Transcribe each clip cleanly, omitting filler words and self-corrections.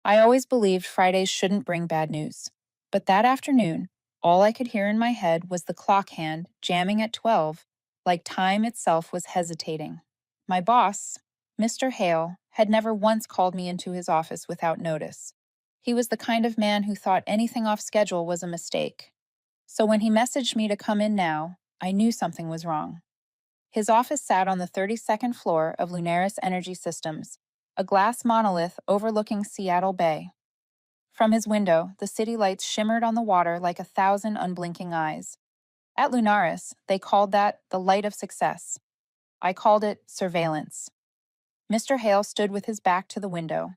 I always believed Fridays shouldn't bring bad news. But that afternoon, all I could hear in my head was the clock hand jamming at 12, like time itself was hesitating. My boss, Mr. Hale, had never once called me into his office without notice. He was the kind of man who thought anything off schedule was a mistake. So when he messaged me to come in now, I knew something was wrong. His office sat on the 32nd floor of Lunaris Energy Systems, a glass monolith overlooking Seattle Bay. From his window, the city lights shimmered on the water like 1,000 unblinking eyes. At Lunaris, they called that the light of success. I called it surveillance. Mr. Hale stood with his back to the window.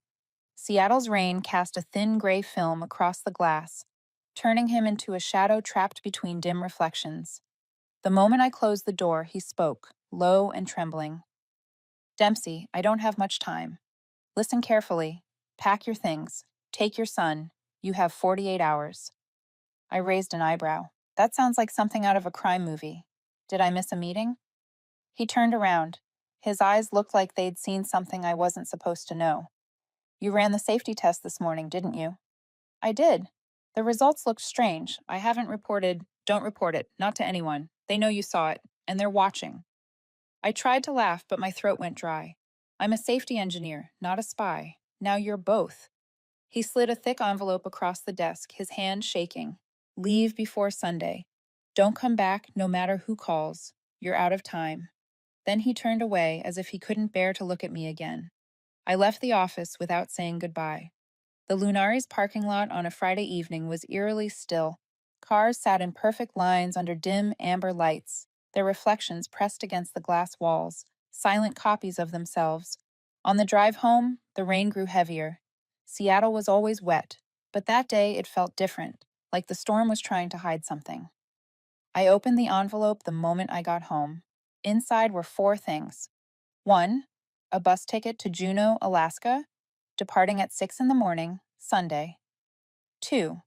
Seattle's rain cast a thin gray film across the glass, turning him into a shadow trapped between dim reflections. The moment I closed the door, he spoke, low and trembling. "Dempsey, I don't have much time. Listen carefully. Pack your things. Take your son. You have 48 hours. I raised an eyebrow. That sounds like something out of a crime movie. Did I miss a meeting? He turned around. His eyes looked like they'd seen something I wasn't supposed to know. "You ran the safety test this morning, didn't you?" "I did. The results looked strange. I haven't reported." "Don't report it. Not to anyone. They know you saw it, and they're watching." I tried to laugh, but my throat went dry. "I'm a safety engineer, not a spy. Now you're both." He slid a thick envelope across the desk, his hand shaking. "Leave before Sunday. Don't come back no matter who calls. You're out of time." Then he turned away as if he couldn't bear to look at me again. I left the office without saying goodbye. The Lunaris parking lot on a Friday evening was eerily still. Cars sat in perfect lines under dim amber lights, their reflections pressed against the glass walls, silent copies of themselves. On the drive home, the rain grew heavier. Seattle was always wet, but that day it felt different, like the storm was trying to hide something. I opened the envelope the moment I got home. Inside were 4 things. 1. A bus ticket to Juneau, Alaska, departing at 6 in the morning, Sunday. 2.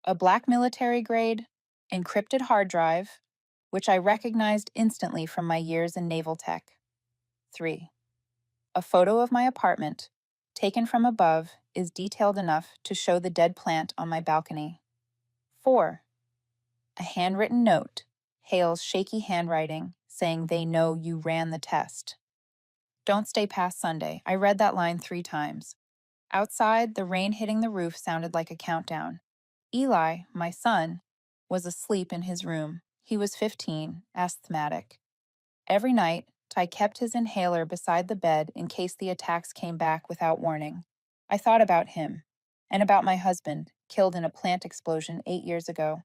A black military grade, encrypted hard drive, which I recognized instantly from my years in naval tech. 3. A photo of my apartment, taken from above, is detailed enough to show the dead plant on my balcony. 4. A handwritten note, Hale's shaky handwriting, saying they know you ran the test. "Don't stay past Sunday." I read that line 3 times. Outside, the rain hitting the roof sounded like a countdown. Eli, my son, was asleep in his room. He was 15, asthmatic. Every night, Ty kept his inhaler beside the bed in case the attacks came back without warning. I thought about him, and about my husband, killed in a plant explosion 8 years ago.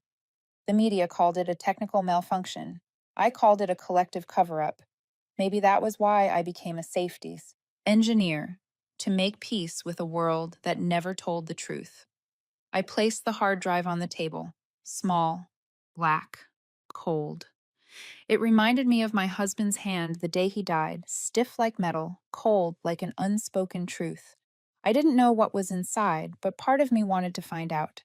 The media called it a technical malfunction. I called it a collective cover-up. Maybe that was why I became a safeties engineer, to make peace with a world that never told the truth. I placed the hard drive on the table, small, black, cold. It reminded me of my husband's hand the day he died, stiff like metal, cold like an unspoken truth. I didn't know what was inside, but part of me wanted to find out.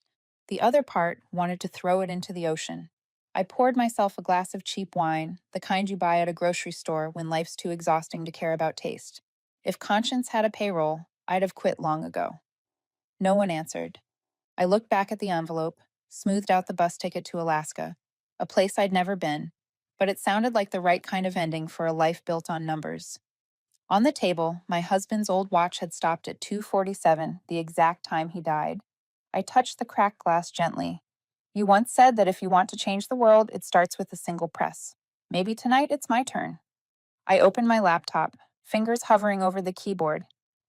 The other part wanted to throw it into the ocean. I poured myself a glass of cheap wine, the kind you buy at a grocery store when life's too exhausting to care about taste. If conscience had a payroll, I'd have quit long ago. No one answered. I looked back at the envelope, smoothed out the bus ticket to Alaska, a place I'd never been, but it sounded like the right kind of ending for a life built on numbers. On the table, my husband's old watch had stopped at 2:47, the exact time he died. I touched the cracked glass gently. "You once said that if you want to change the world, it starts with a single press. Maybe tonight it's my turn." I opened my laptop, fingers hovering over the keyboard.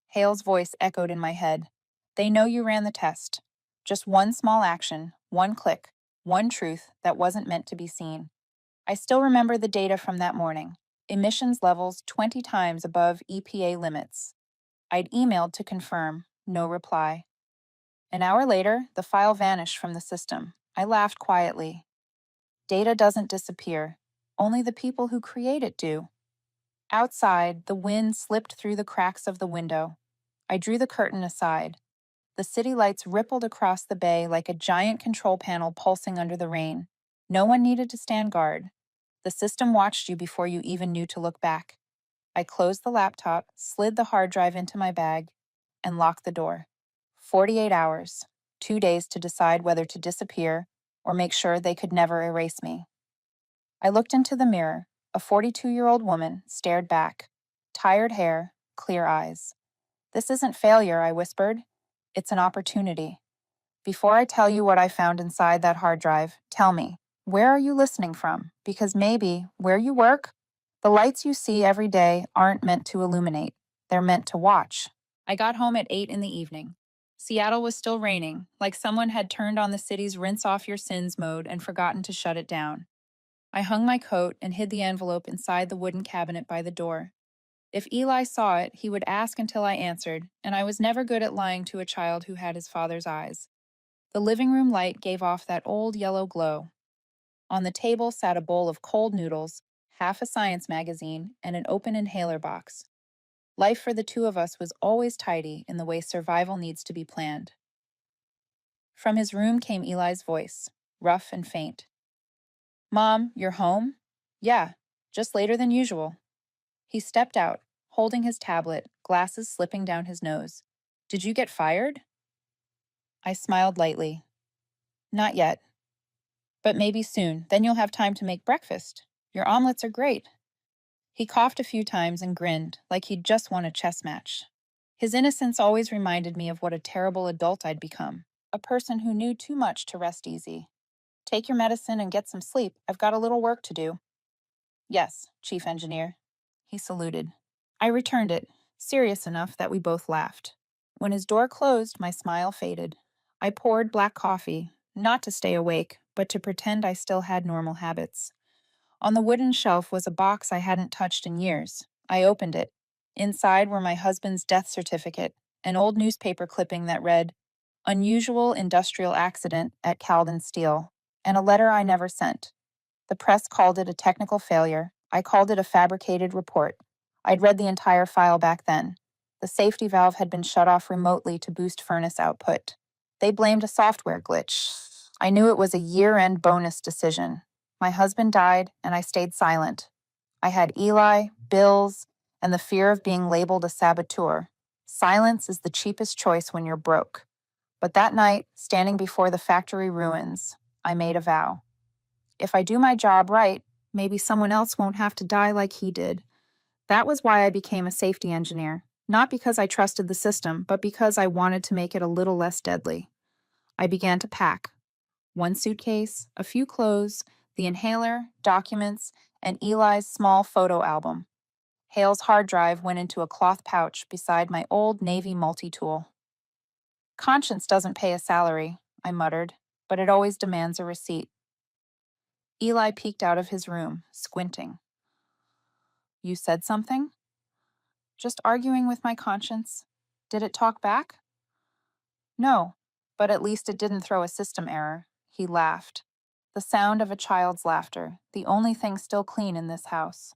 Hale's voice echoed in my head. "They know you ran the test. Just one small action, one click, one truth that wasn't meant to be seen." I still remember the data from that morning. Emissions levels 20 times above EPA limits. I'd emailed to confirm, no reply. An hour later, the file vanished from the system. I laughed quietly. Data doesn't disappear. Only the people who create it do. Outside, the wind slipped through the cracks of the window. I drew the curtain aside. The city lights rippled across the bay like a giant control panel pulsing under the rain. No one needed to stand guard. The system watched you before you even knew to look back. I closed the laptop, slid the hard drive into my bag, and locked the door. 48 hours, 2 days to decide whether to disappear or make sure they could never erase me. I looked into the mirror. A 42-year-old woman stared back. Tired hair, clear eyes. "This isn't failure," I whispered. "It's an opportunity. Before I tell you what I found inside that hard drive, tell me, where are you listening from? Because maybe, where you work, the lights you see every day aren't meant to illuminate. They're meant to watch." I got home at 8 in the evening. Seattle was still raining, like someone had turned on the city's rinse off your sins mode and forgotten to shut it down. I hung my coat and hid the envelope inside the wooden cabinet by the door. If Eli saw it, he would ask until I answered, and I was never good at lying to a child who had his father's eyes. The living room light gave off that old yellow glow. On the table sat a bowl of cold noodles, half a science magazine, and an open inhaler box. Life for the two of us was always tidy in the way survival needs to be planned. From his room came Eli's voice, rough and faint. "Mom, you're home?" "Yeah, just later than usual." He stepped out, holding his tablet, glasses slipping down his nose. "Did you get fired?" I smiled lightly. "Not yet. But maybe soon, then you'll have time to make breakfast. Your omelets are great." He coughed a few times and grinned, like he'd just won a chess match. His innocence always reminded me of what a terrible adult I'd become, a person who knew too much to rest easy. "Take your medicine and get some sleep. I've got a little work to do." "Yes, Chief Engineer." He saluted. I returned it, serious enough that we both laughed. When his door closed, my smile faded. I poured black coffee, not to stay awake, but to pretend I still had normal habits. On the wooden shelf was a box I hadn't touched in years. I opened it. Inside were my husband's death certificate, an old newspaper clipping that read, "Unusual industrial accident at Calden Steel," and a letter I never sent. The press called it a technical failure. I called it a fabricated report. I'd read the entire file back then. The safety valve had been shut off remotely to boost furnace output. They blamed a software glitch. I knew it was a year-end bonus decision. My husband died, and I stayed silent. I had Eli, bills, and the fear of being labeled a saboteur. Silence is the cheapest choice when you're broke. But that night, standing before the factory ruins, I made a vow. If I do my job right, maybe someone else won't have to die like he did. That was why I became a safety engineer, not because I trusted the system, but because I wanted to make it a little less deadly. I began to pack. One suitcase, a few clothes, the inhaler, documents, and Eli's small photo album. Hale's hard drive went into a cloth pouch beside my old Navy multi-tool. "Conscience doesn't pay a salary," I muttered, "but it always demands a receipt." Eli peeked out of his room, squinting. "You said something?" "Just arguing with my conscience." "Did it talk back?" "No, but at least it didn't throw a system error." He laughed. The sound of a child's laughter, the only thing still clean in this house.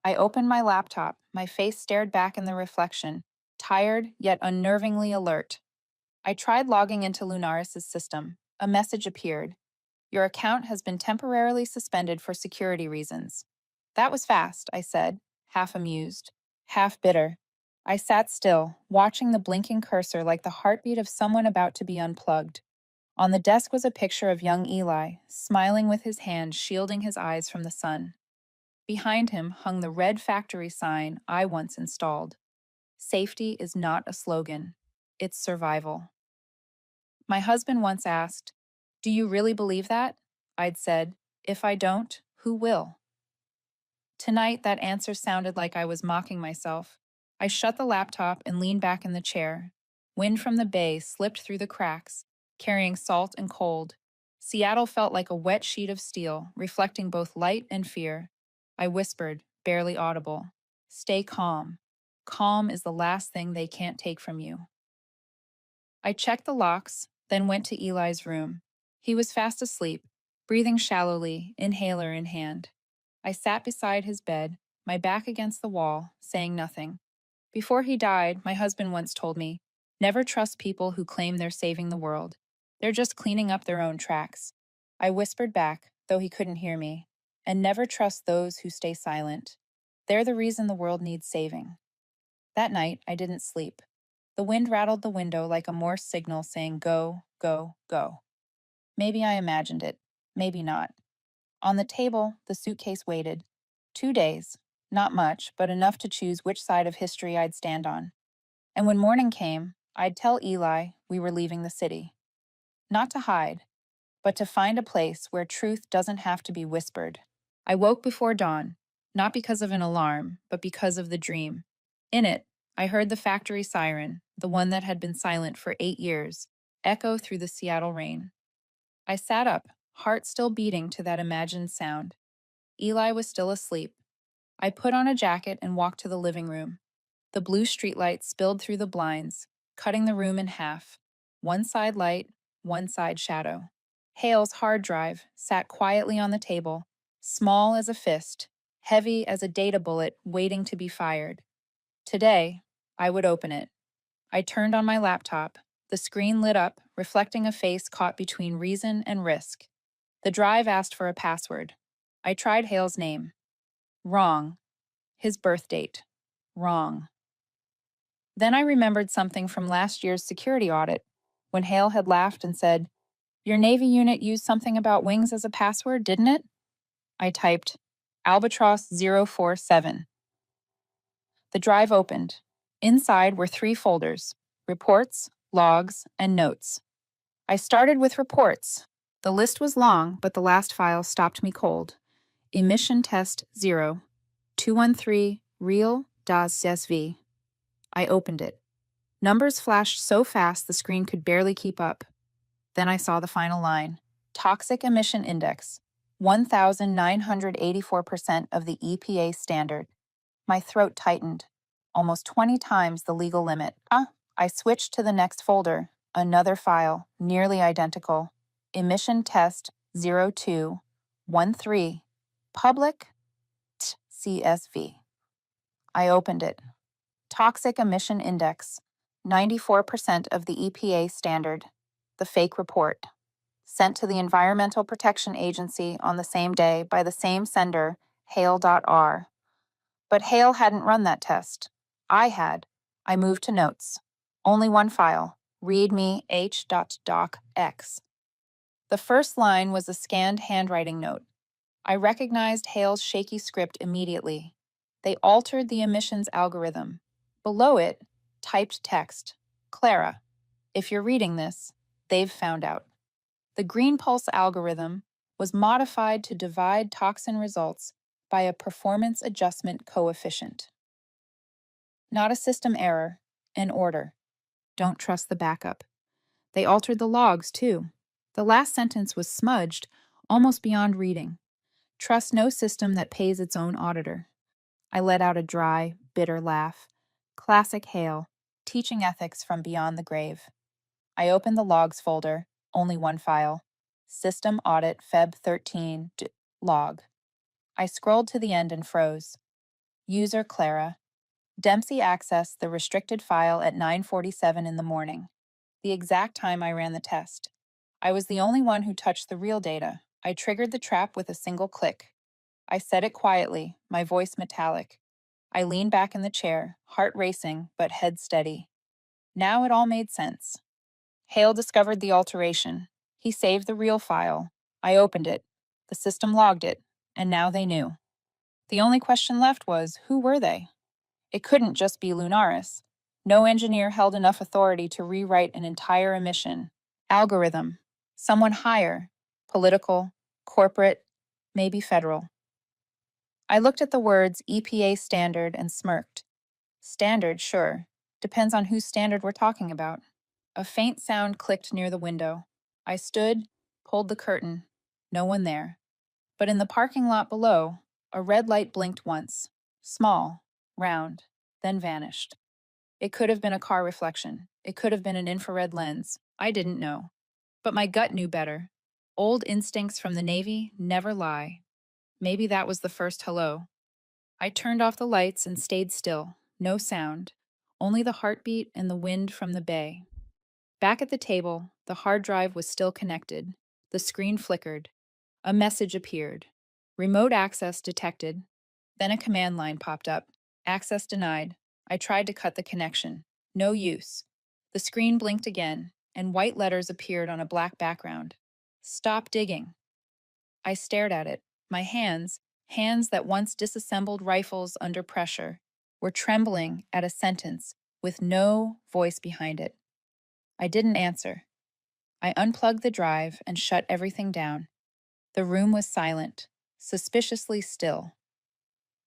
I opened my laptop, my face stared back in the reflection, tired yet unnervingly alert. I tried logging into Lunaris's system. A message appeared. "Your account has been temporarily suspended for security reasons." That was fast, I said, half amused, half bitter. I sat still, watching the blinking cursor like the heartbeat of someone about to be unplugged. On the desk was a picture of young Eli, smiling with his hand shielding his eyes from the sun. Behind him hung the red factory sign I once installed. Safety is not a slogan. It's survival. My husband once asked, "Do you really believe that?" I'd said, "If I don't, who will?" Tonight, that answer sounded like I was mocking myself. I shut the laptop and leaned back in the chair. Wind from the bay slipped through the cracks, carrying salt and cold. Seattle felt like a wet sheet of steel, reflecting both light and fear. I whispered, barely audible, "Stay calm. Calm is the last thing they can't take from you." I checked the locks, then went to Eli's room. He was fast asleep, breathing shallowly, inhaler in hand. I sat beside his bed, my back against the wall, saying nothing. Before he died, my husband once told me, "Never trust people who claim they're saving the world. They're just cleaning up their own tracks." I whispered back, though he couldn't hear me, "And never trust those who stay silent. They're the reason the world needs saving." That night, I didn't sleep. The wind rattled the window like a Morse signal saying go, go, go. Maybe I imagined it. Maybe not. On the table, the suitcase waited. 2 days. Not much, but enough to choose which side of history I'd stand on. And when morning came, I'd tell Eli we were leaving the city. Not to hide, but to find a place where truth doesn't have to be whispered. I woke before dawn, not because of an alarm, but because of the dream. In it, I heard the factory siren, the one that had been silent for 8 years, echo through the Seattle rain. I sat up, heart still beating to that imagined sound. Eli was still asleep. I put on a jacket and walked to the living room. The blue streetlight spilled through the blinds, cutting the room in half. One side light, one side shadow. Hale's hard drive sat quietly on the table, small as a fist, heavy as a data bullet waiting to be fired. Today, I would open it. I turned on my laptop. The screen lit up, reflecting a face caught between reason and risk. The drive asked for a password. I tried Hale's name. Wrong. His birth date. Wrong. Then I remembered something from last year's security audit, when Hale had laughed and said, "Your Navy unit used something about wings as a password, didn't it?" I typed, Albatross 047. The drive opened. Inside were 3 folders: reports, logs, and notes. I started with reports. The list was long, but the last file stopped me cold. Emission test 0, 213 real das CSV. I opened it. Numbers flashed so fast the screen could barely keep up. Then I saw the final line. Toxic emission index, 1,984% of the EPA standard. My throat tightened. Almost 20 times the legal limit. I switched to the next folder. Another file, nearly identical. Emission test 0213. Public CSV. I opened it. Toxic emission index, 94% of the EPA standard. The fake report. Sent to the Environmental Protection Agency on the same day by the same sender, Hale.R. But Hale hadn't run that test. I had. I moved to notes. Only one file, readme h.docx. The first line was a scanned handwriting note. I recognized Hale's shaky script immediately. They altered the emissions algorithm. Below it, typed text. Clara, if you're reading this, they've found out. The green pulse algorithm was modified to divide toxin results by a performance adjustment coefficient. Not a system error, an order. Don't trust the backup. They altered the logs, too. The last sentence was smudged, almost beyond reading. Trust no system that pays its own auditor. I let out a dry, bitter laugh. Classic Hale, teaching ethics from beyond the grave. I opened the logs folder, only one file. System Audit Feb 13 log. I scrolled to the end and froze. User Clara. Dempsey accessed the restricted file at 9:47 in the morning, the exact time I ran the test. I was the only one who touched the real data. I triggered the trap with a single click. I said it quietly, my voice metallic. I leaned back in the chair, heart racing, but head steady. Now it all made sense. Hale discovered the alteration. He saved the real file. I opened it. The system logged it, and now they knew. The only question left was, who were they? It couldn't just be Lunaris. No engineer held enough authority to rewrite an entire emission algorithm. Someone higher, political, corporate, maybe federal. I looked at the words EPA standard and smirked. Standard, sure. Depends on whose standard we're talking about. A faint sound clicked near the window. I stood, pulled the curtain. No one there. But in the parking lot below, a red light blinked once. Small, round, then vanished. It could have been a car reflection. It could have been an infrared lens. I didn't know. But my gut knew better. Old instincts from the Navy never lie. Maybe that was the first hello. I turned off the lights and stayed still. No sound. Only the heartbeat and the wind from the bay. Back at the table, the hard drive was still connected. The screen flickered. A message appeared. Remote access detected. Then a command line popped up. Access denied. I tried to cut the connection. No use. The screen blinked again, and white letters appeared on a black background. Stop digging. I stared at it. My hands that once disassembled rifles under pressure, were trembling at a sentence with no voice behind it. I didn't answer. I unplugged the drive and shut everything down. The room was silent, suspiciously still.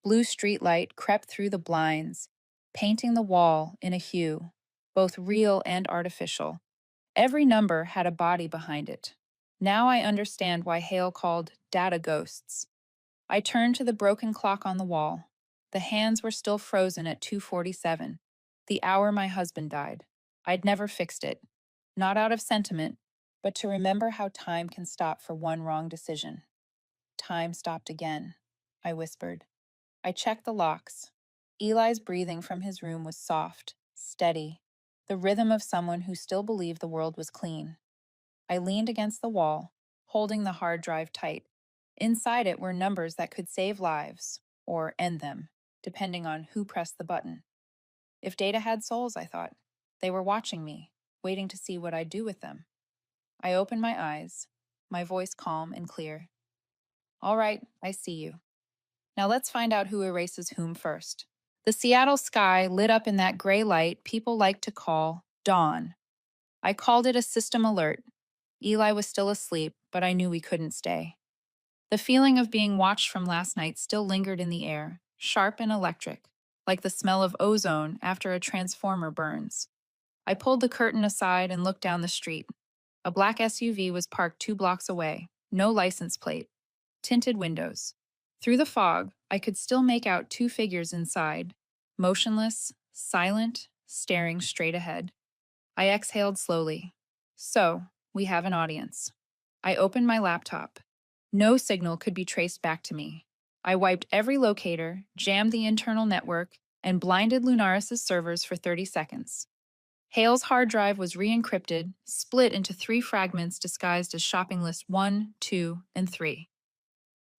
Blue streetlight crept through the blinds, painting the wall in a hue, both real and artificial. Every number had a body behind it. Now I understand why Hale called data ghosts. I turned to the broken clock on the wall. The hands were still frozen at 2:47, the hour my husband died. I'd never fixed it, not out of sentiment, but to remember how time can stop for one wrong decision. Time stopped again, I whispered. I checked the locks. Eli's breathing from his room was soft, steady, the rhythm of someone who still believed the world was clean. I leaned against the wall, holding the hard drive tight. Inside it were numbers that could save lives, or end them, depending on who pressed the button. If data had souls, I thought, they were watching me, waiting to see what I'd do with them. I opened my eyes, my voice calm and clear. All right, I see you. Now let's find out who erases whom first. The Seattle sky lit up in that gray light people like to call dawn. I called it a system alert. Eli was still asleep, but I knew we couldn't stay. The feeling of being watched from last night still lingered in the air, sharp and electric, like the smell of ozone after a transformer burns. I pulled the curtain aside and looked down the street. A black SUV was parked 2 blocks away, no license plate, tinted windows. Through the fog, I could still make out 2 figures inside, motionless, silent, staring straight ahead. I exhaled slowly. So, we have an audience. I opened my laptop. No signal could be traced back to me. I wiped every locator, jammed the internal network, and blinded Lunaris' servers for 30 seconds. Hale's hard drive was re-encrypted, split into 3 fragments disguised as shopping list 1, 2, and 3.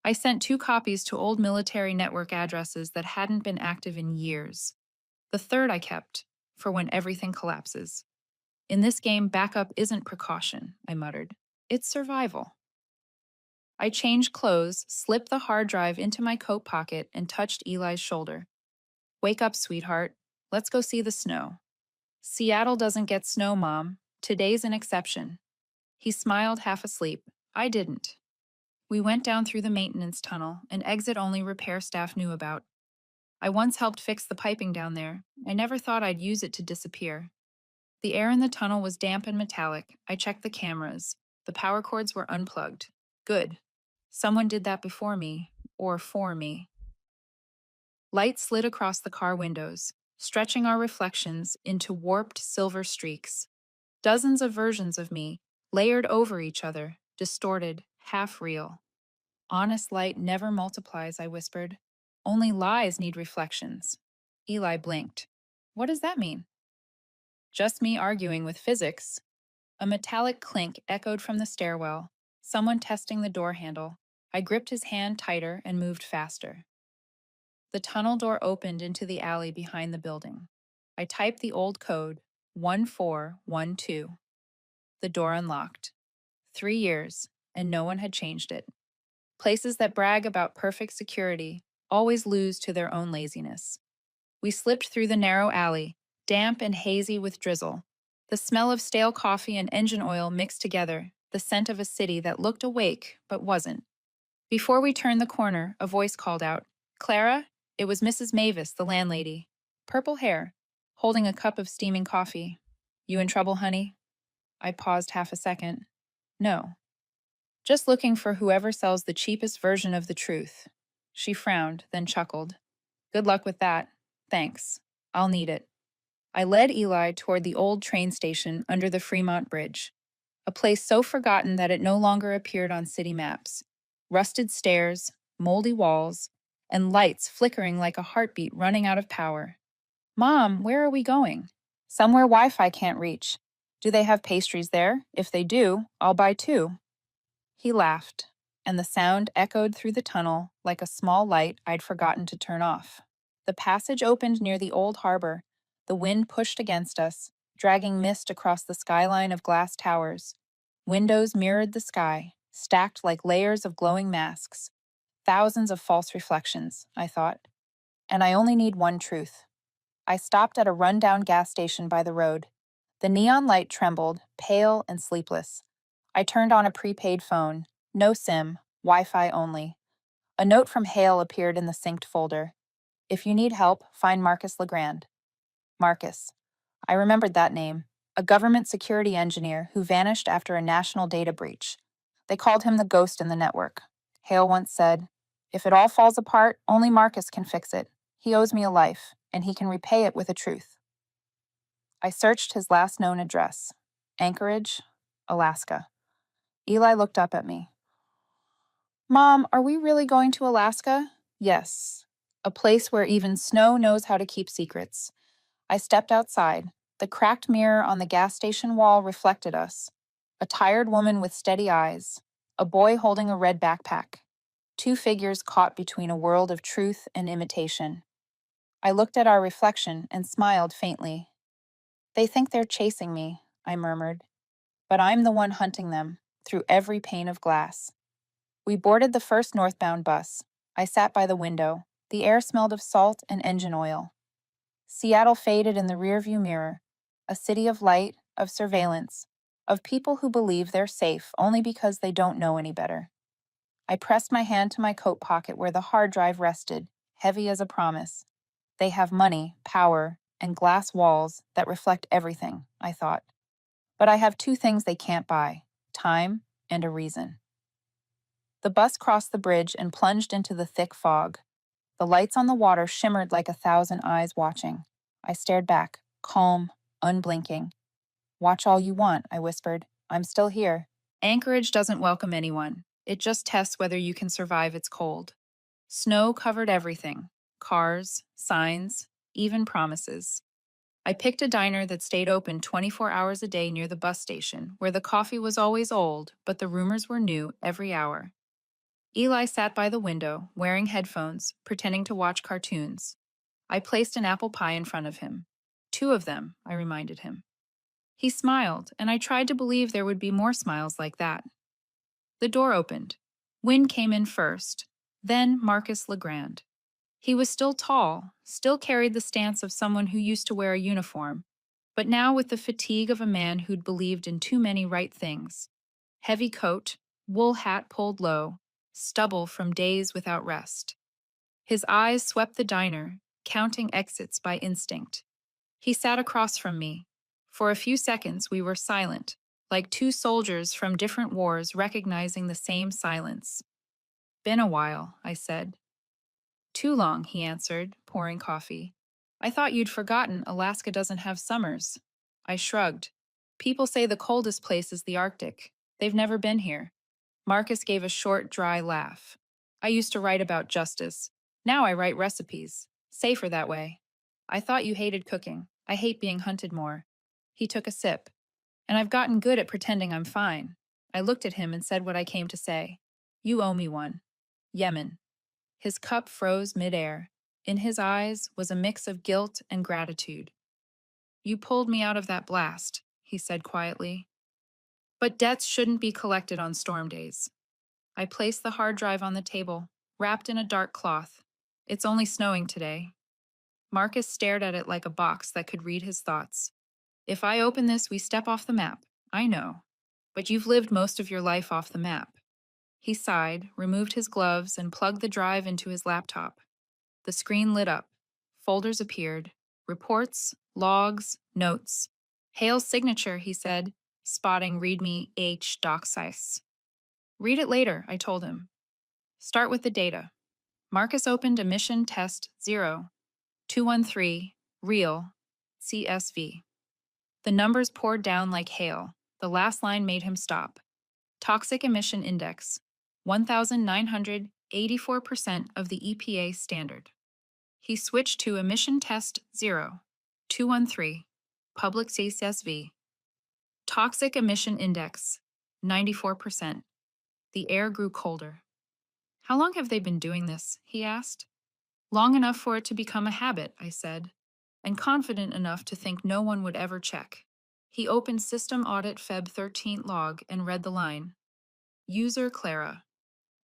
I sent 2 copies to old military network addresses that hadn't been active in years. The third I kept, for when everything collapses. In this game, backup isn't precaution, I muttered. It's survival. I changed clothes, slipped the hard drive into my coat pocket, and touched Eli's shoulder. Wake up, sweetheart. Let's go see the snow. Seattle doesn't get snow, Mom. Today's an exception. He smiled, half asleep. I didn't. We went down through the maintenance tunnel, an exit only repair staff knew about. I once helped fix the piping down there. I never thought I'd use it to disappear. The air in the tunnel was damp and metallic. I checked the cameras. The power cords were unplugged. Good. Someone did that before me, or for me. Light slid across the car windows, stretching our reflections into warped silver streaks. Dozens of versions of me, layered over each other, distorted, half real. Honest light never multiplies, I whispered. Only lies need reflections. Eli blinked. What does that mean? Just me arguing with physics. A metallic clink echoed from the stairwell, someone testing the door handle. I gripped his hand tighter and moved faster. The tunnel door opened into the alley behind the building. I typed the old code, 1412. The door unlocked. 3 years, and no one had changed it. Places that brag about perfect security always lose to their own laziness. We slipped through the narrow alley, damp and hazy with drizzle. The smell of stale coffee and engine oil mixed together, the scent of a city that looked awake but wasn't. Before we turned the corner, a voice called out, Clara? It was Mrs. Mavis, the landlady. Purple hair, holding a cup of steaming coffee. You in trouble, honey? I paused half a second. No. Just looking for whoever sells the cheapest version of the truth. She frowned, then chuckled. Good luck with that. Thanks. I'll need it. I led Eli toward the old train station under the Fremont Bridge, a place so forgotten that it no longer appeared on city maps. Rusted stairs, moldy walls, and lights flickering like a heartbeat running out of power. Mom, where are we going? Somewhere Wi-Fi can't reach. Do they have pastries there? If they do, I'll buy 2. He laughed, and the sound echoed through the tunnel like a small light I'd forgotten to turn off. The passage opened near the old harbor, The wind pushed against us, dragging mist across the skyline of glass towers. Windows mirrored the sky, stacked like layers of glowing masks. Thousands of false reflections, I thought. And I only need one truth. I stopped at a rundown gas station by the road. The neon light trembled, pale and sleepless. I turned on a prepaid phone. No SIM, Wi-Fi only. A note from Hale appeared in the synced folder. If you need help, find Marcus Legrand. Marcus. I remembered that name. A government security engineer who vanished after a national data breach. They called him the ghost in the network. Hale once said, "If it all falls apart, only Marcus can fix it. He owes me a life, and he can repay it with a truth." I searched his last known address. Anchorage, Alaska. Eli looked up at me. "Mom, are we really going to Alaska?" "Yes. A place where even snow knows how to keep secrets." I stepped outside. The cracked mirror on the gas station wall reflected us. A tired woman with steady eyes. A boy holding a red backpack. Two figures caught between a world of truth and imitation. I looked at our reflection and smiled faintly. "They think they're chasing me," I murmured. "But I'm the one hunting them, through every pane of glass." We boarded the first northbound bus. I sat by the window. The air smelled of salt and engine oil. Seattle faded in the rearview mirror, a city of light, of surveillance, of people who believe they're safe only because they don't know any better. I pressed my hand to my coat pocket where the hard drive rested, heavy as a promise. They have money, power, and glass walls that reflect everything, I thought. But I have two things they can't buy: time and a reason. The bus crossed the bridge and plunged into the thick fog. The lights on the water shimmered like 1,000 eyes watching. I stared back, calm, unblinking. "Watch all you want," I whispered. "I'm still here." Anchorage doesn't welcome anyone. It just tests whether you can survive its cold. Snow covered everything: cars, signs, even promises. I picked a diner that stayed open 24 hours a day near the bus station, where the coffee was always old, but the rumors were new every hour. Eli sat by the window, wearing headphones, pretending to watch cartoons. I placed an apple pie in front of him. "Two of them," I reminded him. He smiled, and I tried to believe there would be more smiles like that. The door opened. Wynne came in first, then Marcus Legrand. He was still tall, still carried the stance of someone who used to wear a uniform, but now with the fatigue of a man who'd believed in too many right things. Heavy coat, wool hat pulled low, stubble from days without rest. His eyes swept the diner, counting exits by instinct. He sat across from me. For a few seconds, we were silent, like two soldiers from different wars recognizing the same silence. "Been a while," I said. "Too long," he answered, pouring coffee. "I thought you'd forgotten Alaska doesn't have summers." I shrugged. "People say the coldest place is the Arctic. They've never been here." Marcus gave a short, dry laugh. "I used to write about justice. Now I write recipes. Safer that way. I thought you hated cooking. I hate being hunted more." He took a sip. "And I've gotten good at pretending I'm fine." I looked at him and said what I came to say. "You owe me one. Yemen." His cup froze midair. In his eyes was a mix of guilt and gratitude. "You pulled me out of that blast," he said quietly. "But debts shouldn't be collected on storm days." I placed the hard drive on the table, wrapped in a dark cloth. "It's only snowing today." Marcus stared at it like a box that could read his thoughts. "If I open this, we step off the map. I know. But you've lived most of your life off the map." He sighed, removed his gloves, and plugged the drive into his laptop. The screen lit up. Folders appeared. Reports, logs, notes. "Hale's signature," he said, spotting README H docsize. "Read it later," I told him. "Start with the data." Marcus opened emission test 0, 213, real, CSV. The numbers poured down like hail. The last line made him stop. Toxic emission index, 1,984% of the EPA standard. He switched to emission test 0, 213, public CSV. Toxic emission index, 94%. The air grew colder. "How long have they been doing this?" he asked. "Long enough for it to become a habit," I said. and confident enough to think no one would ever check. He opened System Audit Feb 13 log and read the line: User Clara.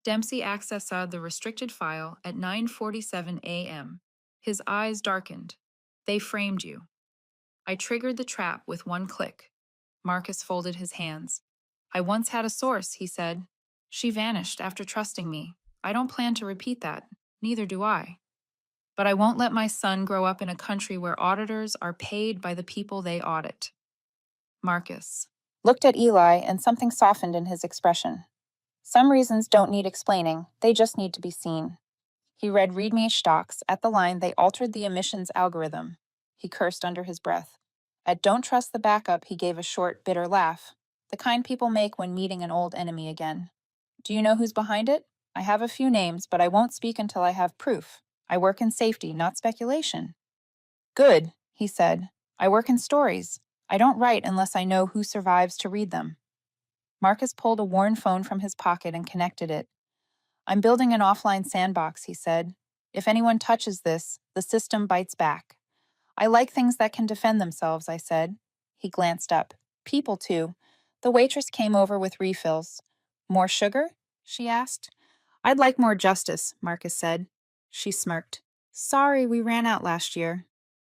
Dempsey accessed the restricted file at 9:47 a.m. His eyes darkened. They framed you. I triggered the trap with one click. Marcus folded his hands. I once had a source, he said. She vanished after trusting me. I don't plan to repeat that. Neither do I. But I won't let my son grow up in a country where auditors are paid by the people they audit. Marcus looked at Eli, and something softened in his expression. Some reasons don't need explaining, they just need to be seen. He read README stocks at the line they altered the emissions algorithm. He cursed under his breath. At Don't Trust the Backup, he gave a short, bitter laugh, the kind people make when meeting an old enemy again. Do you know who's behind it? I have a few names, but I won't speak until I have proof. I work in safety, not speculation. Good, he said. I work in stories. I don't write unless I know who survives to read them. Marcus pulled a worn phone from his pocket and connected it. I'm building an offline sandbox, he said. If anyone touches this, the system bites back. I like things that can defend themselves, I said. He glanced up. People, too. The waitress came over with refills. More sugar? She asked. I'd like more justice, Marcus said. She smirked. Sorry, we ran out last year.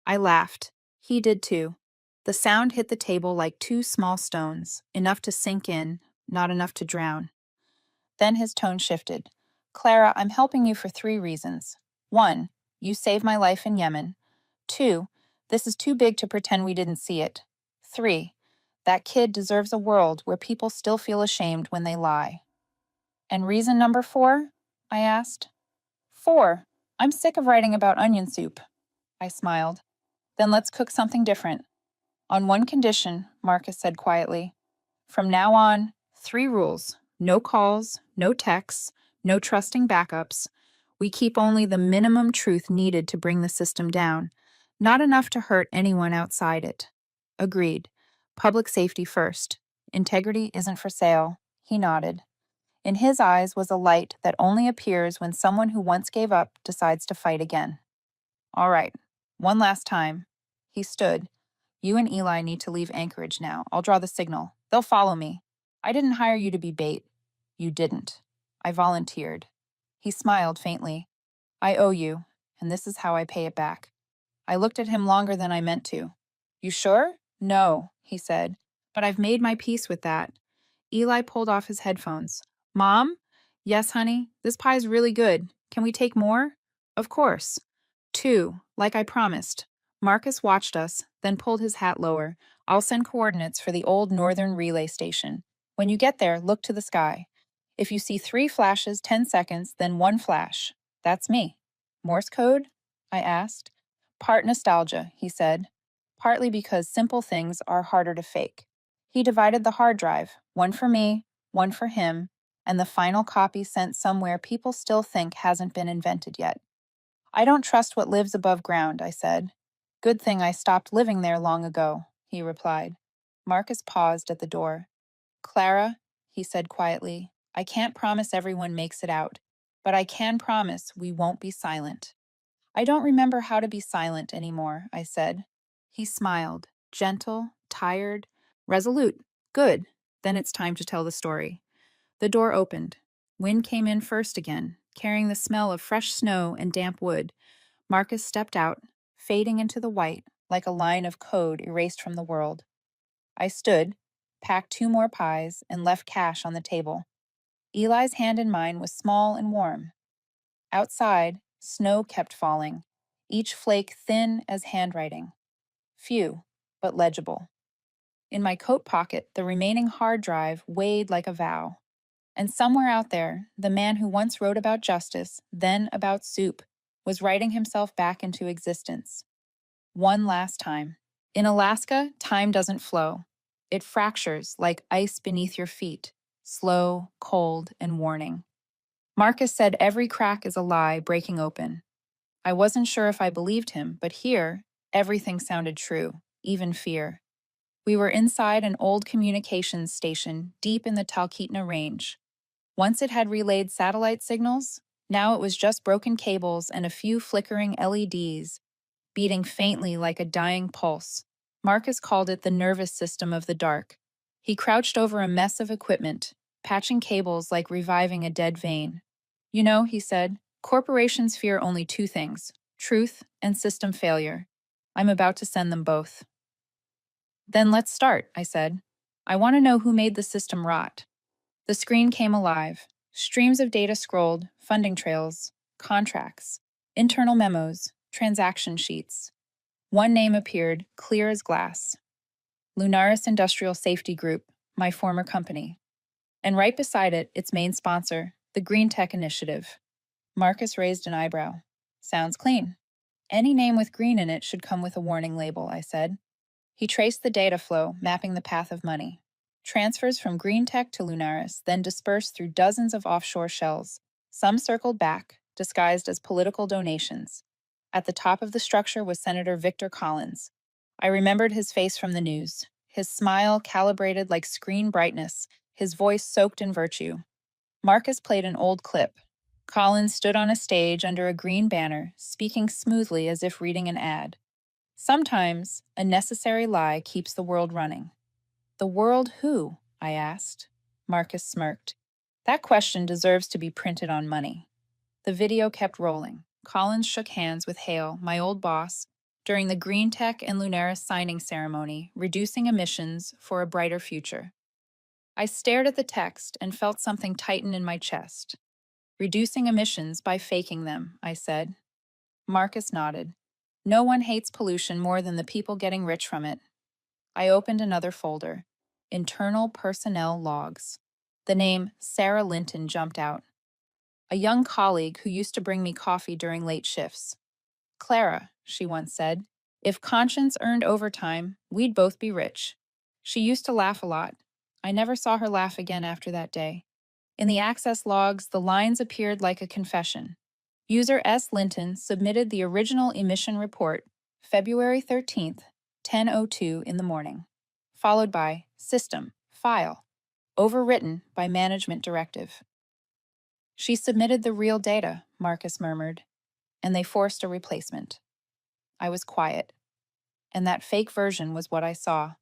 I laughed. He did too. The sound hit the table like two small stones, enough to sink in, not enough to drown. Then his tone shifted. Clara, I'm helping you for 3 reasons. 1, you saved my life in Yemen. 2, this is too big to pretend we didn't see it. 3, that kid deserves a world where people still feel ashamed when they lie. And reason number 4? I asked. 4, I'm sick of writing about onion soup. I smiled. Then let's cook something different. On one condition, Marcus said quietly. From now on, 3 rules. No calls, no texts, no trusting backups. We keep only the minimum truth needed to bring the system down, not enough to hurt anyone outside it. Agreed. Public safety first. Integrity isn't for sale. He nodded. In his eyes was a light that only appears when someone who once gave up decides to fight again. All right, one last time. He stood. You and Eli need to leave Anchorage now. I'll draw the signal. They'll follow me. I didn't hire you to be bait. You didn't. I volunteered. He smiled faintly. I owe you, and this is how I pay it back. I looked at him longer than I meant to. You sure? No, he said. But I've made my peace with that. Eli pulled off his headphones. Mom? Yes, honey. This pie's really good. Can we take more? Of course. 2, like I promised. Marcus watched us, then pulled his hat lower. I'll send coordinates for the old northern relay station. When you get there, look to the sky. If you see 3 flashes, 10 seconds, then 1 flash. That's me. Morse code? I asked. Part nostalgia, he said. Partly because simple things are harder to fake. He divided the hard drive, 1 for me, 1 for him, and the final copy sent somewhere people still think hasn't been invented yet. I don't trust what lives above ground, I said. Good thing I stopped living there long ago, he replied. Marcus paused at the door. Clara, he said quietly, I can't promise everyone makes it out, but I can promise we won't be silent. I don't remember how to be silent anymore, I said. He smiled, gentle, tired, resolute. Good. Then it's time to tell the story. The door opened. Wind came in first again, carrying the smell of fresh snow and damp wood. Marcus stepped out, fading into the white, like a line of code erased from the world. I stood, packed 2 more pies, and left cash on the table. Eli's hand in mine was small and warm. Outside, snow kept falling, each flake thin as handwriting. Few, but legible. In my coat pocket, the remaining hard drive weighed like a vow. And somewhere out there, the man who once wrote about justice, then about soup, was writing himself back into existence. One last time. In Alaska, time doesn't flow. It fractures like ice beneath your feet, slow, cold, and warning. Marcus said every crack is a lie breaking open. I wasn't sure if I believed him, but here, everything sounded true, even fear. We were inside an old communications station deep in the Talkeetna Range. Once it had relayed satellite signals, now it was just broken cables and a few flickering LEDs. beating faintly like a dying pulse. Marcus called it the nervous system of the dark. He crouched over a mess of equipment, patching cables like reviving a dead vein. You know, he said, corporations fear only two things: truth and system failure. I'm about to send them both. Then let's start, I said. I want to know who made the system rot. The screen came alive. Streams of data scrolled, funding trails, contracts, internal memos, transaction sheets. One name appeared, clear as glass: Lunaris Industrial Safety Group, my former company. And right beside it, its main sponsor, the Green Tech Initiative. Marcus raised an eyebrow. Sounds clean. Any name with green in it should come with a warning label, I said. He traced the data flow, mapping the path of money. Transfers from Green Tech to Lunaris then dispersed through dozens of offshore shells. Some circled back, disguised as political donations. At the top of the structure was Senator Victor Collins. I remembered his face from the news, his smile calibrated like screen brightness, his voice soaked in virtue. Marcus played an old clip. Collins stood on a stage under a green banner, speaking smoothly as if reading an ad. Sometimes, a necessary lie keeps the world running. The world who? I asked. Marcus smirked. That question deserves to be printed on money. The video kept rolling. Collins shook hands with Hale, my old boss, during the Green Tech and Lunaris signing ceremony, reducing emissions for a brighter future. I stared at the text and felt something tighten in my chest. Reducing emissions by faking them, I said. Marcus nodded. No one hates pollution more than the people getting rich from it. I opened another folder. Internal personnel logs. The name Sarah Linton jumped out. A young colleague who used to bring me coffee during late shifts. Clara, she once said, if conscience earned overtime, we'd both be rich. She used to laugh a lot. I never saw her laugh again after that day. In the access logs, the lines appeared like a confession. User S. Linton submitted the original emission report, February 13th, 10:02 in the morning, followed by System, File, overwritten by Management Directive. She submitted the real data, Marcus murmured, and they forced a replacement. I was quiet, and that fake version was what I saw.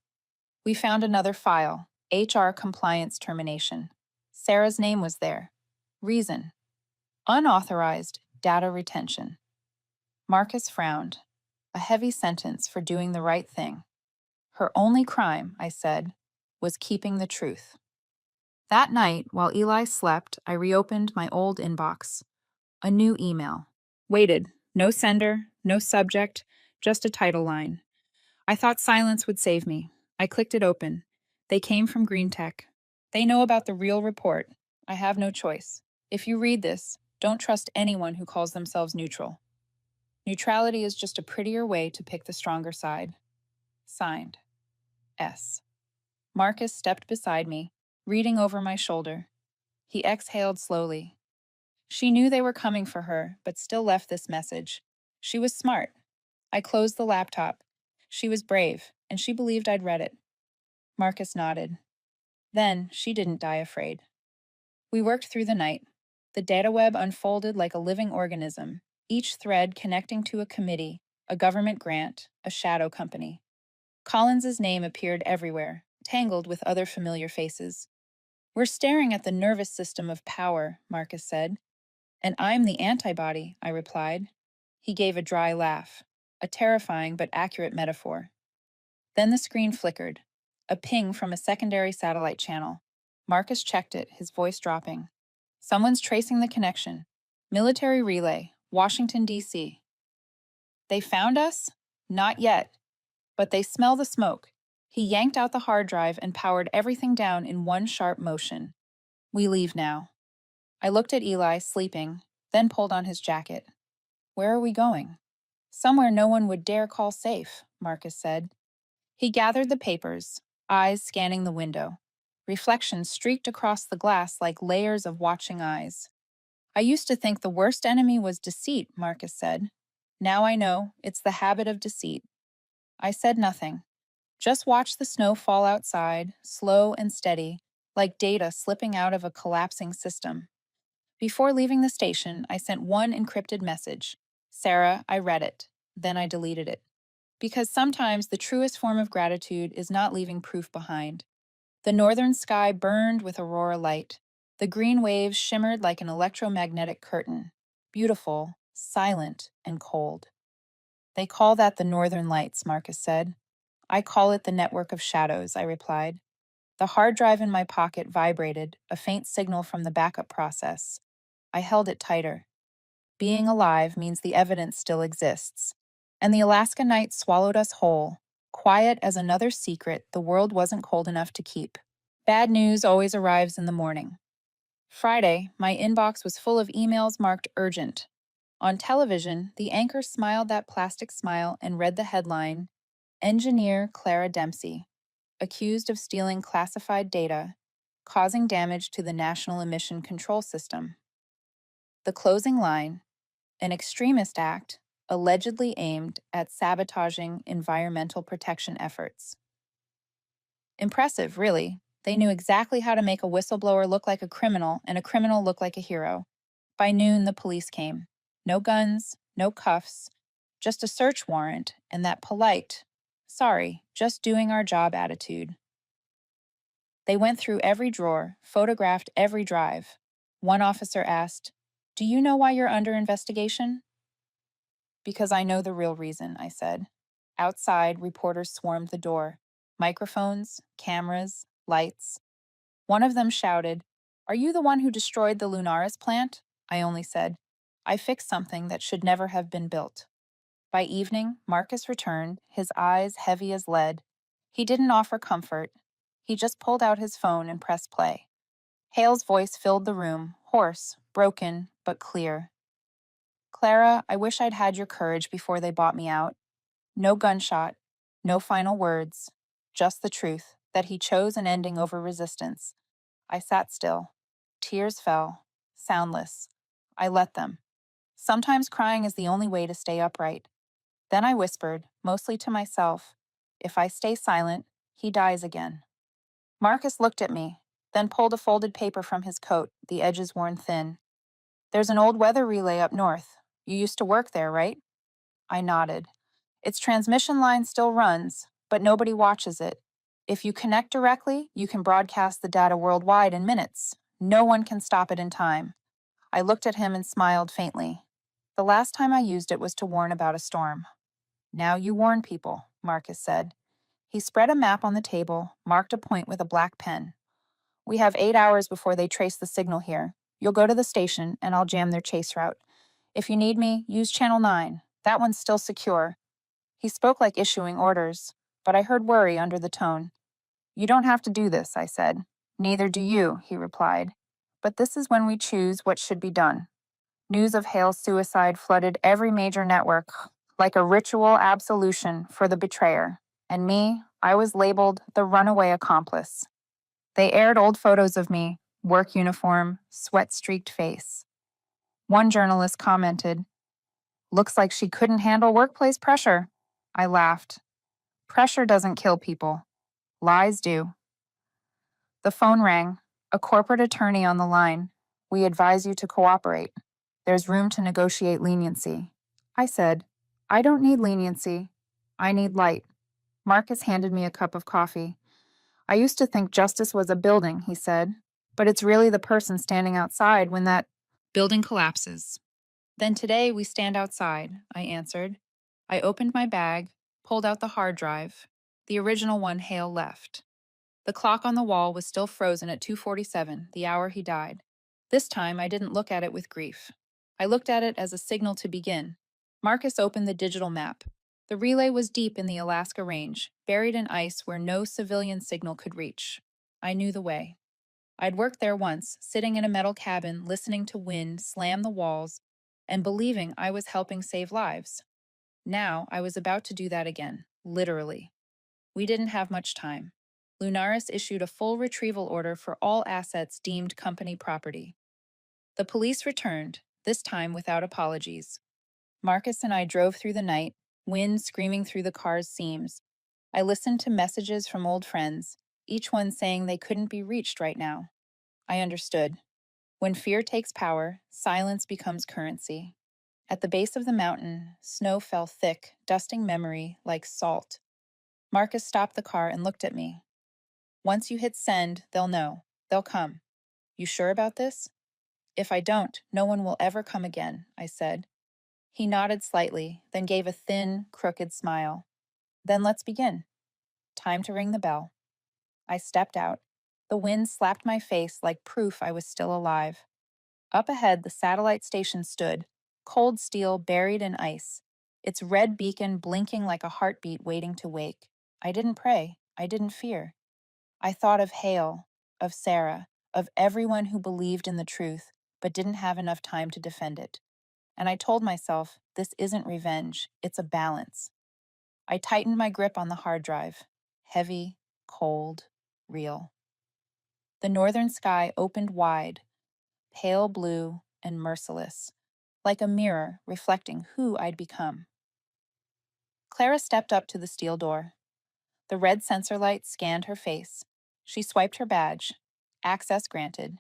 We found another file, HR compliance termination. Sarah's name was there. Reason: unauthorized data retention. Marcus frowned. A heavy sentence for doing the right thing. Her only crime, I said, was keeping the truth. That night, while Eli slept, I reopened my old inbox. A new email. Waited. No sender, no subject, just a title line. I thought silence would save me. I clicked it open. They came from Green Tech. They know about the real report. I have no choice. If you read this, don't trust anyone who calls themselves neutral. Neutrality is just a prettier way to pick the stronger side. Signed, S. Marcus stepped beside me, reading over my shoulder. He exhaled slowly. She knew they were coming for her, but still left this message. She was smart. I closed the laptop. She was brave, and she believed I'd read it. Marcus nodded. Then she didn't die afraid. We worked through the night. The data web unfolded like a living organism, each thread connecting to a committee, a government grant, a shadow company. Collins's name appeared everywhere, tangled with other familiar faces. We're staring at the nervous system of power, Marcus said. And I'm the antibody, I replied. He gave a dry laugh, a terrifying but accurate metaphor. Then the screen flickered. A ping from a secondary satellite channel. Marcus checked it, his voice dropping. Someone's tracing the connection. Military relay, Washington, D.C. They found us? Not yet. But they smell the smoke. He yanked out the hard drive and powered everything down in one sharp motion. We leave now. I looked at Eli, sleeping, then pulled on his jacket. Where are we going? Somewhere no one would dare call safe, Marcus said. He gathered the papers, eyes scanning the window. Reflections streaked across the glass like layers of watching eyes. I used to think the worst enemy was deceit, Marcus said. Now I know it's the habit of deceit. I said nothing. Just watched the snow fall outside, slow and steady, like data slipping out of a collapsing system. Before leaving the station, I sent one encrypted message. Sarah, I read it. Then I deleted it. Because sometimes the truest form of gratitude is not leaving proof behind. The northern sky burned with aurora light. The green waves shimmered like an electromagnetic curtain. Beautiful, silent, and cold. They call that the northern lights, Marcus said. I call it the network of shadows, I replied. The hard drive in my pocket vibrated, a faint signal from the backup process. I held it tighter. Being alive means the evidence still exists. And the Alaska night swallowed us whole, quiet as another secret the world wasn't cold enough to keep. Bad news always arrives in the morning. Friday, my inbox was full of emails marked urgent. On television, the anchor smiled that plastic smile and read the headline, Engineer Clara Dempsey, accused of stealing classified data, causing damage to the National Emission Control System. The closing line, an extremist act allegedly aimed at sabotaging environmental protection efforts. Impressive, really. They knew exactly how to make a whistleblower look like a criminal and a criminal look like a hero. By noon, the police came. No guns, no cuffs, just a search warrant and that polite, sorry, just doing our job attitude. They went through every drawer, photographed every drive. One officer asked, "Do you know why you're under investigation?" "Because I know the real reason," I said. Outside, reporters swarmed the door. Microphones, cameras, lights. One of them shouted, "Are you the one who destroyed the Lunaris plant?" I only said, "I fixed something that should never have been built." By evening, Marcus returned, his eyes heavy as lead. He didn't offer comfort. He just pulled out his phone and pressed play. Hale's voice filled the room, hoarse, broken, but clear. "Clara, I wish I'd had your courage before they bought me out. No gunshot, no final words, just the truth, that he chose an ending over resistance." I sat still. Tears fell, soundless. I let them. Sometimes crying is the only way to stay upright. Then I whispered, mostly to myself, "If I stay silent, he dies again." Marcus looked at me, then pulled a folded paper from his coat, the edges worn thin. "There's an old weather relay up north. You used to work there, right?" I nodded. "Its transmission line still runs, but nobody watches it. If you connect directly, you can broadcast the data worldwide in minutes. No one can stop it in time." I looked at him and smiled faintly. "The last time I used it was to warn about a storm." "Now you warn people," Marcus said. He spread a map on the table, marked a point with a black pen. "We have 8 hours before they trace the signal here. You'll go to the station, and I'll jam their chase route. If you need me, use Channel 9. That one's still secure." He spoke like issuing orders, but I heard worry under the tone. "You don't have to do this," I said. "Neither do you," he replied. "But this is when we choose what should be done." News of Hale's suicide flooded every major network, like a ritual absolution for the betrayer. And me, I was labeled the runaway accomplice. They aired old photos of me, work uniform, sweat-streaked face. One journalist commented, "Looks like she couldn't handle workplace pressure." I laughed. Pressure doesn't kill people. Lies do. The phone rang. A corporate attorney on the line. "We advise you to cooperate. There's room to negotiate leniency." I said, "I don't need leniency. I need light." Marcus handed me a cup of coffee. "I used to think justice was a building," he said, "but it's really the person standing outside when that building collapses." "Then today we stand outside," I answered. I opened my bag, pulled out the hard drive, the original one Hale left. The clock on the wall was still frozen at 2:47, the hour he died. This time I didn't look at it with grief. I looked at it as a signal to begin. Marcus opened the digital map. The relay was deep in the Alaska Range, buried in ice where no civilian signal could reach. I knew the way. I'd worked there once, sitting in a metal cabin, listening to wind slam the walls, and believing I was helping save lives. Now I was about to do that again, literally. We didn't have much time. Lunaris issued a full retrieval order for all assets deemed company property. The police returned, this time without apologies. Marcus and I drove through the night, wind screaming through the car's seams. I listened to messages from old friends, each one saying they couldn't be reached right now. I understood. When fear takes power, silence becomes currency. At the base of the mountain, snow fell thick, dusting memory like salt. Marcus stopped the car and looked at me. Once you hit send, they'll know. They'll come. You sure about this? If I don't, no one will ever come again, I said. He nodded slightly, then gave a thin, crooked smile. Then let's begin. Time to ring the bell. I stepped out. The wind slapped my face like proof I was still alive. Up ahead, the satellite station stood, cold steel buried in ice, its red beacon blinking like a heartbeat waiting to wake. I didn't pray. I didn't fear. I thought of Hale, of Sarah, of everyone who believed in the truth, but didn't have enough time to defend it. And I told myself, this isn't revenge, it's a balance. I tightened my grip on the hard drive. Heavy, cold, real. The northern sky opened wide, pale blue and merciless, like a mirror reflecting who I'd become. Clara stepped up to the steel door. The red sensor light scanned her face. She swiped her badge. Access granted.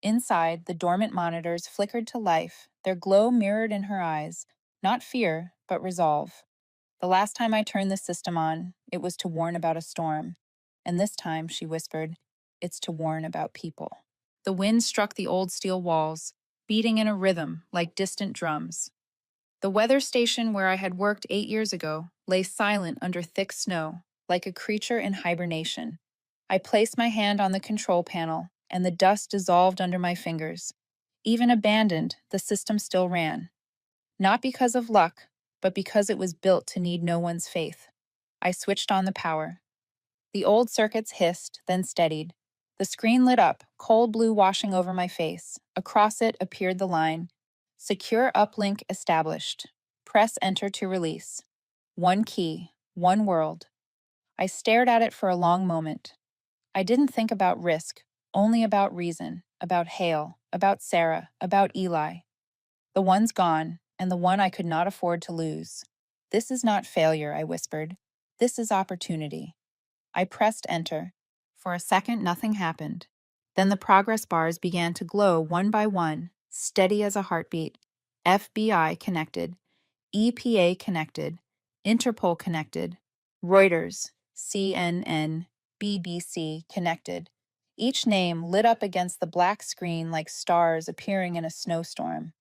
Inside, the dormant monitors flickered to life, their glow mirrored in her eyes, not fear, but resolve. The last time I turned the system on, it was to warn about a storm. And this time, she whispered, it's to warn about people. The wind struck the old steel walls, beating in a rhythm like distant drums. The weather station where I had worked 8 years ago lay silent under thick snow, like a creature in hibernation. I placed my hand on the control panel, and the dust dissolved under my fingers. Even abandoned, the system still ran. Not because of luck, but because it was built to need no one's faith. I switched on the power. The old circuits hissed, then steadied. The screen lit up, cold blue washing over my face. Across it appeared the line, Secure uplink established. Press enter to release. One key, one world. I stared at it for a long moment. I didn't think about risk, only about reason, about Hale, about Sarah, about Eli. The one's gone, and the one I could not afford to lose. This is not failure, I whispered. This is opportunity. I pressed enter. For a second, nothing happened. Then the progress bars began to glow one by one, steady as a heartbeat. FBI connected, EPA connected, Interpol connected, Reuters, CNN, BBC connected. Each name lit up against the black screen like stars appearing in a snowstorm.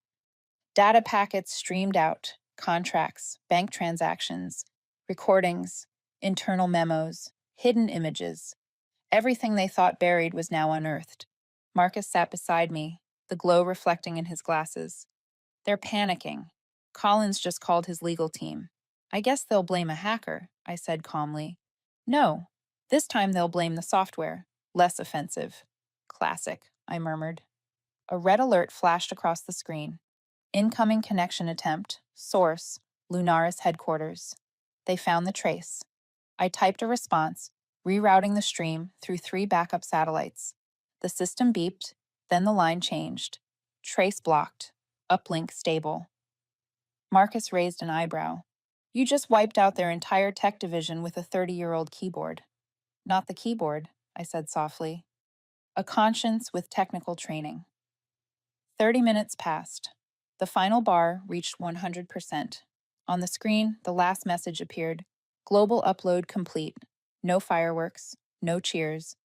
Data packets streamed out, contracts, bank transactions, recordings, internal memos, hidden images. Everything they thought buried was now unearthed. Marcus sat beside me, the glow reflecting in his glasses. They're panicking. Collins just called his legal team. I guess they'll blame a hacker, I said calmly. No, this time they'll blame the software. Less offensive. Classic, I murmured. A red alert flashed across the screen. Incoming connection attempt. Source, Lunaris headquarters. They found the trace. I typed a response, rerouting the stream through 3 backup satellites. The system beeped, then the line changed. Trace blocked. Uplink stable. Marcus raised an eyebrow. You just wiped out their entire tech division with a 30-year-old keyboard. Not the keyboard, I said softly. A conscience with technical training. 30 minutes passed. The final bar reached 100%. On the screen, the last message appeared. Global upload complete. No fireworks, no cheers.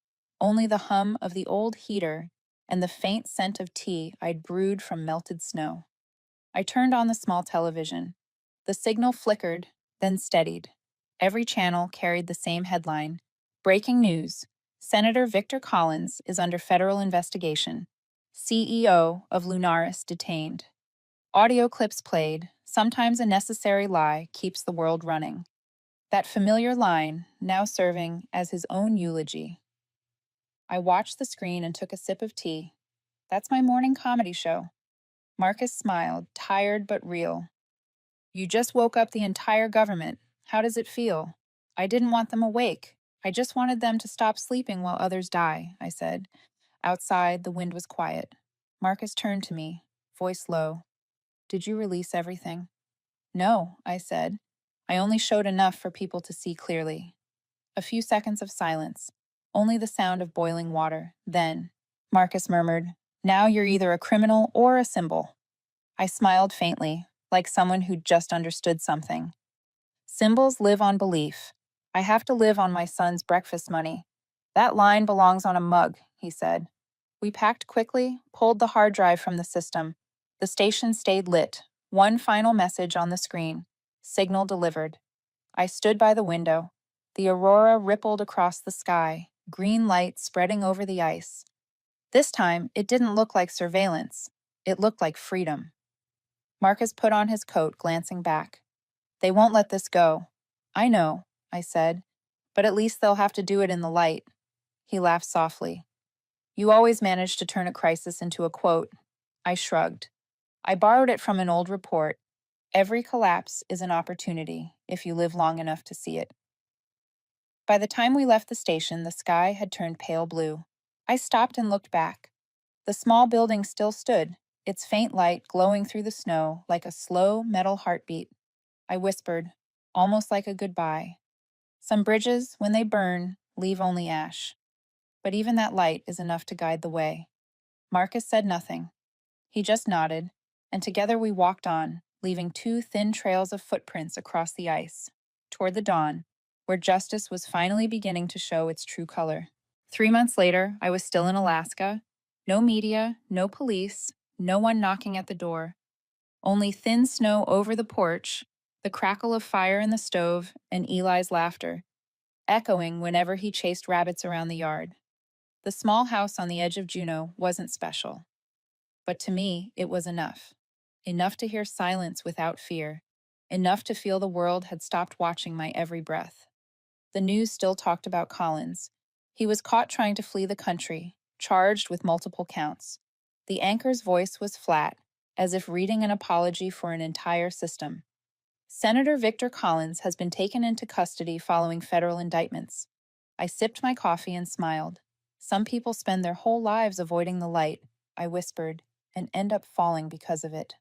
Only the hum of the old heater and the faint scent of tea I'd brewed from melted snow. I turned on the small television. The signal flickered, then steadied. Every channel carried the same headline. Breaking news. Senator Victor Collins is under federal investigation. CEO of Lunaris detained. Audio clips played. Sometimes a necessary lie keeps the world running. That familiar line, now serving as his own eulogy. I watched the screen and took a sip of tea. That's my morning comedy show. Marcus smiled, tired but real. You just woke up the entire government. How does it feel? I didn't want them awake. I just wanted them to stop sleeping while others die, I said. Outside, the wind was quiet. Marcus turned to me, voice low. Did you release everything? No, I said. I only showed enough for people to see clearly. A few seconds of silence. Only the sound of boiling water. Then, Marcus murmured, now you're either a criminal or a symbol. I smiled faintly. like someone who'd just understood something. Symbols live on belief. I have to live on my son's breakfast money. That line belongs on a mug, he said. We packed quickly, pulled the hard drive from the system. The station stayed lit. One final message on the screen. Signal delivered. I stood by the window. The aurora rippled across the sky, green light spreading over the ice. This time, it didn't look like surveillance. It looked like freedom. Marcus put on his coat, glancing back. They won't let this go. I know, I said, but at least they'll have to do it in the light. He laughed softly. You always manage to turn a crisis into a quote. I shrugged. I borrowed it from an old report. Every collapse is an opportunity if you live long enough to see it. By the time we left the station, the sky had turned pale blue. I stopped and looked back. The small building still stood, its faint light glowing through the snow like a slow metal heartbeat. I whispered, almost like a goodbye. Some bridges, when they burn, leave only ash. But even that light is enough to guide the way. Marcus said nothing. He just nodded, and together we walked on, leaving two thin trails of footprints across the ice, toward the dawn, where justice was finally beginning to show its true color. 3 months later, I was still in Alaska. No media, no police, no one knocking at the door. Only thin snow over the porch, the crackle of fire in the stove, and Eli's laughter, echoing whenever he chased rabbits around the yard. The small house on the edge of Juneau wasn't special. But to me, it was enough. Enough to hear silence without fear. Enough to feel the world had stopped watching my every breath. The news still talked about Collins. He was caught trying to flee the country, charged with multiple counts. The anchor's voice was flat, as if reading an apology for an entire system. Senator Victor Collins has been taken into custody following federal indictments. I sipped my coffee and smiled. Some people spend their whole lives avoiding the light, I whispered, and end up falling because of it.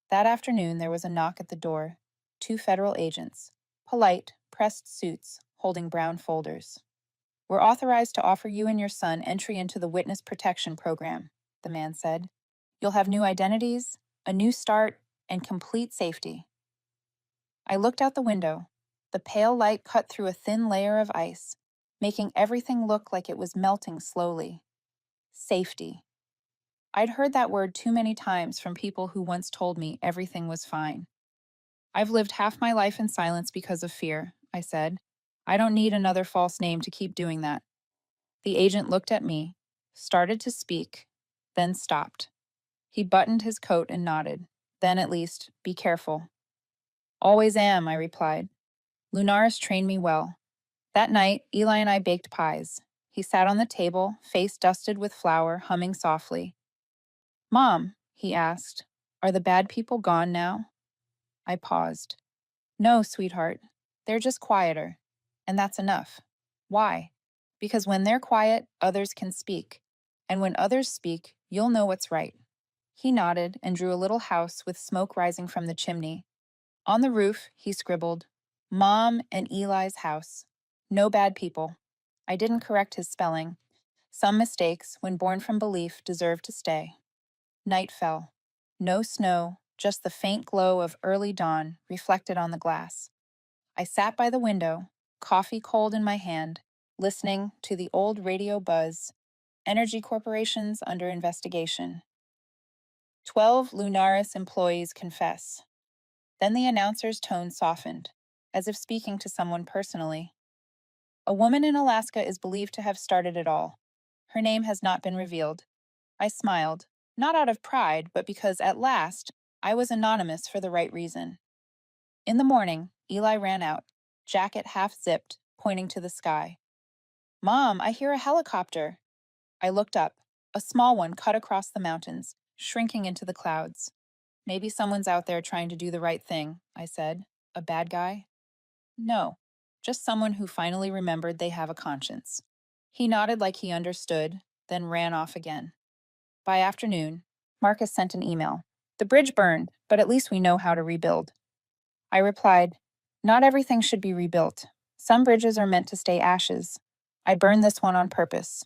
That afternoon, there was a knock at the door. 2 federal agents, polite, pressed suits, holding brown folders. We're authorized to offer you and your son entry into the Witness Protection Program, the man said. You'll have new identities, a new start, and complete safety. I looked out the window. The pale light cut through a thin layer of ice, making everything look like it was melting slowly. Safety. I'd heard that word too many times from people who once told me everything was fine. I've lived half my life in silence because of fear, I said. I don't need another false name to keep doing that. The agent looked at me, started to speak, then stopped. He buttoned his coat and nodded. Then at least, be careful. Always am, I replied. Lunaris trained me well. That night, Eli and I baked pies. He sat on the table, face dusted with flour, humming softly. Mom, he asked, are the bad people gone now? I paused. No, sweetheart. They're just quieter. And that's enough. Why? Because when they're quiet, others can speak. And when others speak, you'll know what's right. He nodded and drew a little house with smoke rising from the chimney. On the roof, he scribbled, Mom and Eli's house. No bad people. I didn't correct his spelling. Some mistakes, when born from belief, deserve to stay. Night fell. No snow, just the faint glow of early dawn reflected on the glass. I sat by the window, coffee cold in my hand, listening to the old radio buzz. Energy corporations under investigation. 12 Lunaris employees confess. Then the announcer's tone softened, as if speaking to someone personally. A woman in Alaska is believed to have started it all. Her name has not been revealed. I smiled, not out of pride, but because at last I was anonymous for the right reason. In the morning, Eli ran out, jacket half zipped, pointing to the sky. Mom, I hear a helicopter. I looked up. A small one cut across the mountains, shrinking into the clouds. Maybe someone's out there trying to do the right thing, I said. A bad guy? No, just someone who finally remembered they have a conscience. He nodded like he understood, then ran off again. By afternoon, Marcus sent an email. The bridge burned, but at least we know how to rebuild. I replied, not everything should be rebuilt. Some bridges are meant to stay ashes. I burned this one on purpose.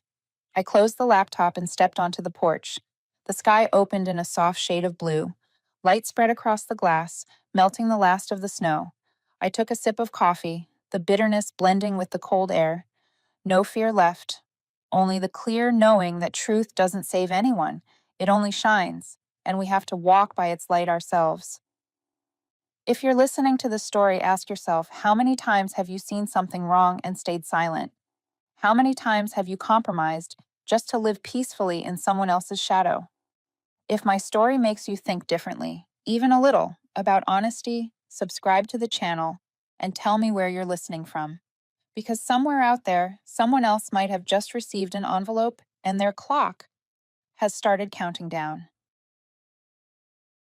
I closed the laptop and stepped onto the porch. The sky opened in a soft shade of blue. Light spread across the glass, melting the last of the snow. I took a sip of coffee, the bitterness blending with the cold air. No fear left, only the clear knowing that truth doesn't save anyone. It only shines, and we have to walk by its light ourselves. If you're listening to this story, ask yourself, how many times have you seen something wrong and stayed silent? How many times have you compromised just to live peacefully in someone else's shadow? If my story makes you think differently, even a little, about honesty, subscribe to the channel and tell me where you're listening from. Because somewhere out there, someone else might have just received an envelope and their clock has started counting down.